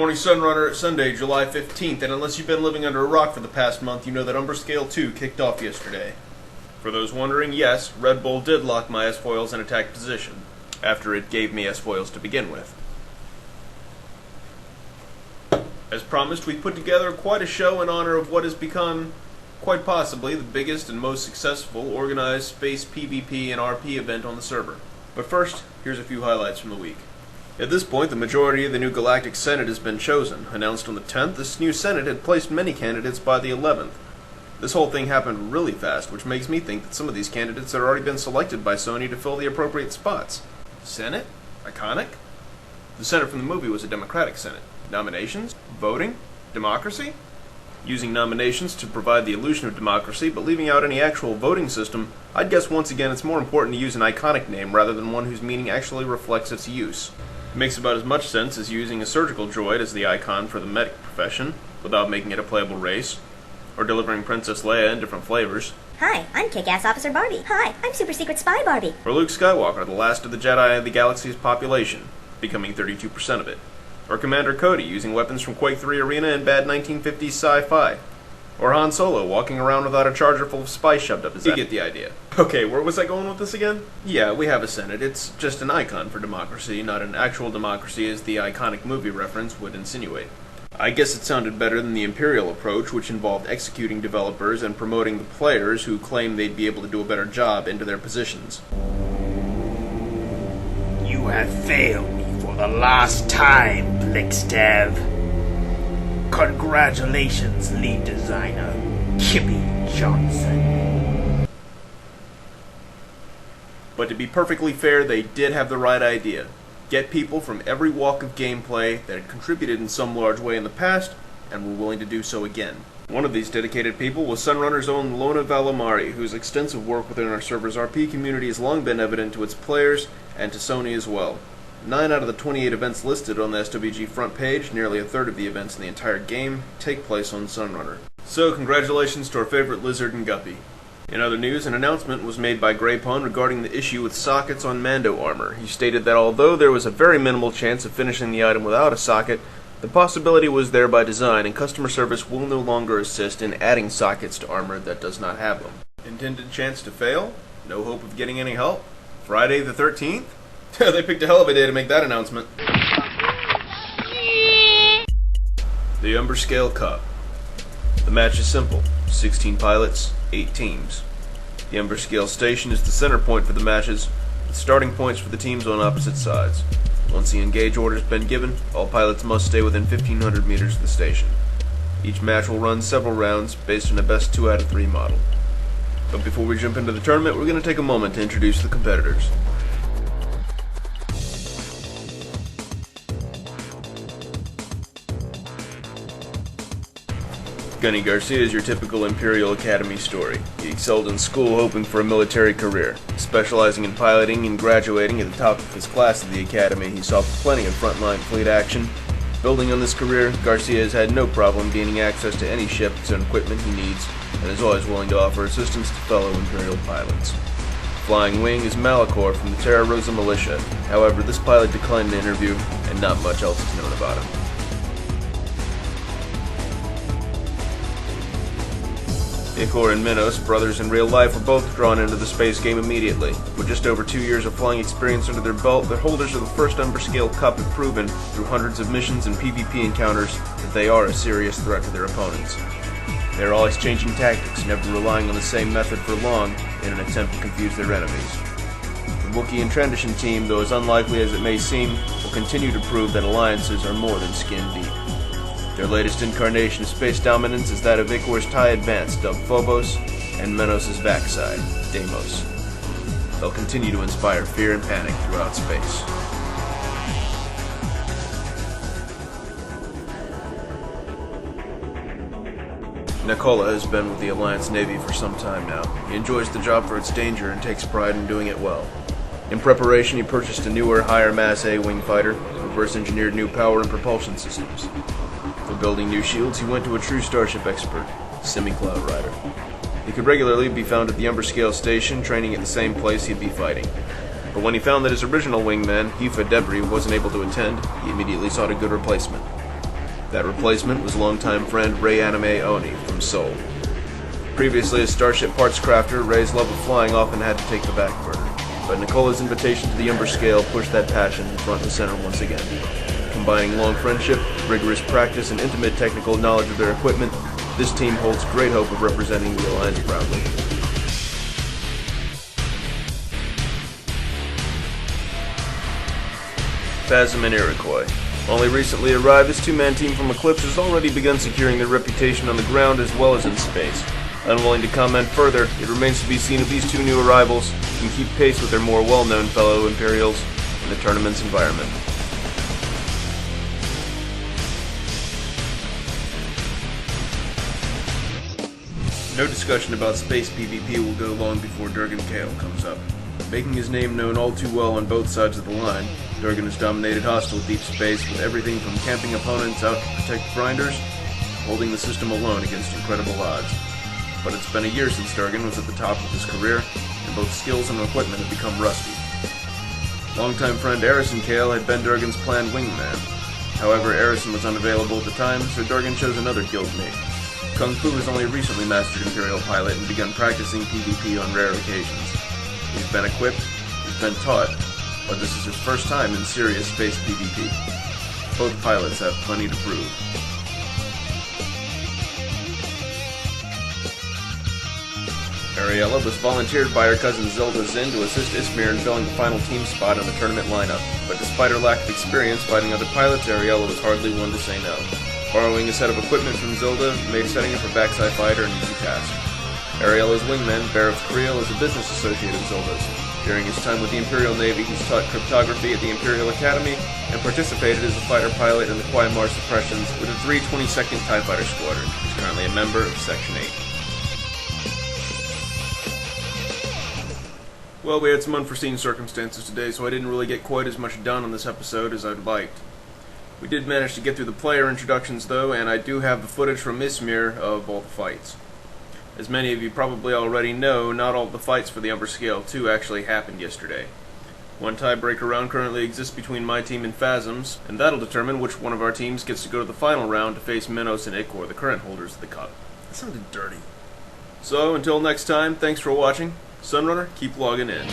morning, Sunrunner. It's Sunday, July 15th, and unless you've been living under a rock for the past month, you know that Umber Scale II kicked off yesterday. For those wondering, yes, Red Bull did lock my S-foils in attack position, after it gave me S-foils to begin with. As promised, we put together quite a show in honor of what has become, quite possibly, the biggest and most successful organized space PvP and RP event on the server. But first, here's a few highlights from the week. At this point, the majority of the new Galactic Senate has been chosen. Announced on the 10th, this new Senate had placed many candidates by the 11th. This whole thing happened really fast, which makes me think that some of these candidates had already been selected by Sony to fill the appropriate spots. Senate? Iconic? The Senate from the movie was a democratic Senate. Nominations? Voting? Democracy? Using nominations to provide the illusion of democracy, but leaving out any actual voting system, I'd guess once again it's more important to use an iconic name rather than one whose meaning actually reflects its use. It makes about as much sense as using a surgical droid as the icon for the medic profession, without making it a playable race, or delivering Princess Leia in different flavors. Hi, I'm Kick-Ass Officer Barbie. Hi, I'm Super Secret Spy Barbie. Or Luke Skywalker, the last of the Jedi of the galaxy's population, becoming 32% of it. Or Commander Cody, using weapons from Quake 3 Arena and bad 1950s sci-fi. Or Han Solo, walking around without a charger full of spice shoved up his ass. You get the idea. Okay, where was I going with this again? Yeah, we have a Senate. It's just an icon for democracy, not an actual democracy as the iconic movie reference would insinuate. I guess it sounded better than the Imperial approach, which involved executing developers and promoting the players who claim they'd be able to do a better job into their positions. You have failed me for the last time, Blickstev. Congratulations, lead designer, Kippy Johnson. But to be perfectly fair, they did have the right idea. Get people from every walk of gameplay that had contributed in some large way in the past, and were willing to do so again. One of these dedicated people was Sunrunner's own Lona Valamari, whose extensive work within our server's RP community has long been evident to its players, and to Sony as well. 9 out of the 28 events listed on the SWG front page, nearly a third of the events in the entire game, take place on Sunrunner. So, congratulations to our favorite lizard and guppy. In other news, an announcement was made by Graypon regarding the issue with sockets on Mando armor. He stated that although there was a very minimal chance of finishing the item without a socket, the possibility was there by design, and customer service will no longer assist in adding sockets to armor that does not have them. Intended chance to fail? No hope of getting any help? Friday the 13th? They picked a hell of a day to make that announcement. The Umber Scale Cup. The match is simple. 16 pilots, 8 teams. The Umber Scale Station is the center point for the matches, with starting points for the teams on opposite sides. Once the engage order has been given, all pilots must stay within 1,500 meters of the station. Each match will run several rounds based on a best 2 out of 3 model. But before we jump into the tournament, we're going to take a moment to introduce the competitors. Gunny Garcia is your typical Imperial Academy story. He excelled in school hoping for a military career. Specializing in piloting and graduating at the top of his class at the Academy, he saw plenty of frontline fleet action. Building on this career, Garcia has had no problem gaining access to any ships and equipment he needs, and is always willing to offer assistance to fellow Imperial pilots. Flying wing is Malachor from the Terra Rosa Militia. However, this pilot declined an interview, and not much else is known about him. Ikor and Minos, brothers in real life, were both drawn into the space game immediately. With just over 2 years of flying experience under their belt, the holders of the first Umber Scale Cup have proven, through hundreds of missions and PvP encounters, that they are a serious threat to their opponents. They are always changing tactics, never relying on the same method for long, in an attempt to confuse their enemies. The Wookiee and Transition team, though as unlikely as it may seem, will continue to prove that alliances are more than skin deep. Their latest incarnation of space dominance is that of Ikor's TIE Advanced, dubbed Phobos, and Minos' backside, Deimos. They'll continue to inspire fear and panic throughout space. Nicola has been with the Alliance Navy for some time now. He enjoys the job for its danger and takes pride in doing it well. In preparation, he purchased a newer, higher mass A-wing fighter, reverse-engineered new power and propulsion systems. For building new shields, he went to a true starship expert, Semi-Cloud Rider. He could regularly be found at the Umber Scale Station, training at the same place he'd be fighting. But when he found that his original wingman, Hifa Debris, wasn't able to attend, he immediately sought a good replacement. That replacement was longtime friend Ray Anime Oni from Seoul. Previously a starship parts crafter, Ray's love of flying often had to take the back burner. But Nicola's invitation to the Umber Scale pushed that passion front and center once again. Combining long friendship, rigorous practice, and intimate technical knowledge of their equipment, this team holds great hope of representing the Alliance proudly. Phasm and Iroquois. Only recently arrived, this two-man team from Eclipse has already begun securing their reputation on the ground as well as in space. Unwilling to comment further, it remains to be seen if these two new arrivals can keep pace with their more well-known fellow Imperials in the tournament's environment. No discussion about space PvP will go long before Durgan Kale comes up. Making his name known all too well on both sides of the line, Durgan has dominated hostile deep space with everything from camping opponents out to protect grinders, holding the system alone against incredible odds. But it's been a year since Durgan was at the top of his career, and both skills and equipment have become rusty. Longtime friend Arison Kale had been Durgan's planned wingman. However, Arison was unavailable at the time, so Durgan chose another guildmate. Kung Fu has only recently mastered Imperial Pilot and begun practicing PvP on rare occasions. He's been equipped, he's been taught, but this is his first time in serious space PvP. Both pilots have plenty to prove. Ariella was volunteered by her cousin Zelda Zin to assist Ismir in filling the final team spot on the tournament lineup, but despite her lack of experience fighting other pilots, Ariella was hardly one to say no. Borrowing a set of equipment from Zelda made setting up her backside fighter an easy task. Ariella's wingman, Bareth Creel, is a business associate of Zelda's. During his time with the Imperial Navy, he's taught cryptography at the Imperial Academy and participated as a fighter pilot in the Quaimar suppressions with the 322nd TIE Fighter Squadron. He's currently a member of Section 8. Well, we had some unforeseen circumstances today, so I didn't really get quite as much done on this episode as I'd liked. We did manage to get through the player introductions, though, and I do have the footage from Ismir of all the fights. As many of you probably already know, not all of the fights for the Umber Scale II actually happened yesterday. One tiebreaker round currently exists between my team and Phasm's, and that'll determine which one of our teams gets to go to the final round to face Minos and Ikor, the current holders of the cup. That sounded dirty. So, until next time, thanks for watching. Sunrunner, keep logging in.